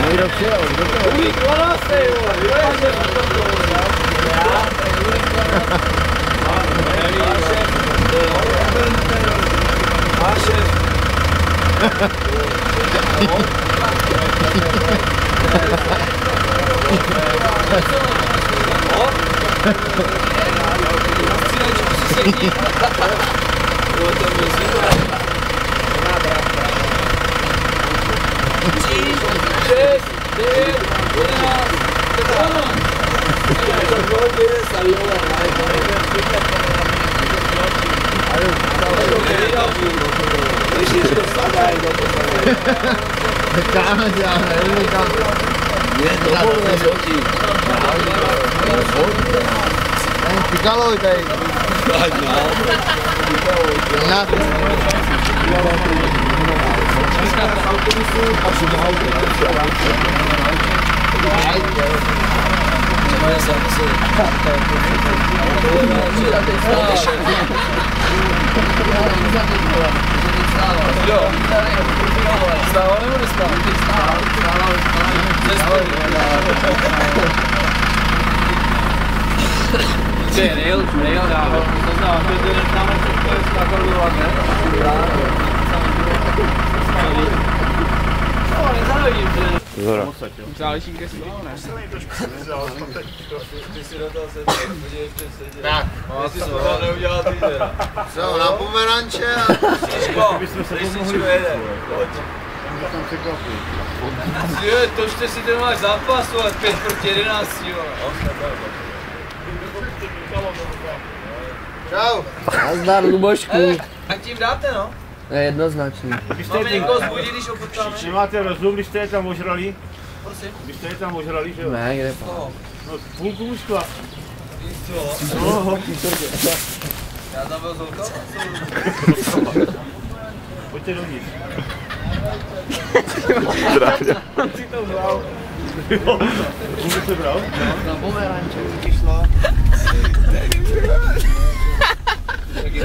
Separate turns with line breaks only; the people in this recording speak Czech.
Někdo přijel, kdo to?
Uvík 12, jo.
Picalo tady.
Stával nebo nestával? Ty nejel dával, to znamená, že to tam všechno je skákal do vlak, ne? No, nezávidím, že...
Zora.
Záleží, kde jsi byl, ne? Ty si do toho sedl, podívej ještě sedět. Tak, jestli jsi to neudělal ty teda.
Co, na pomeranče a...
Říčko jede, pojď. Jo, to ještě si ten máš zápasovat, 5 proti 11, jo.
Čau.
Nazdar, Lubošku.
A tím dáte, no?
Je jednoznačný.
Máme někoho zbudit, když opotáme?
Nemáte rozum, když jste je tam ožrali?
Prosím?
Když jste je tam ožrali, že jo?
Ne, kde pa.
No, půlku mužstva.
Jo. Já tam byl zolka?
Pojďte dovnitř.
On si to vzal.
Kdo se bral?
Na pomeranče.
Šlo.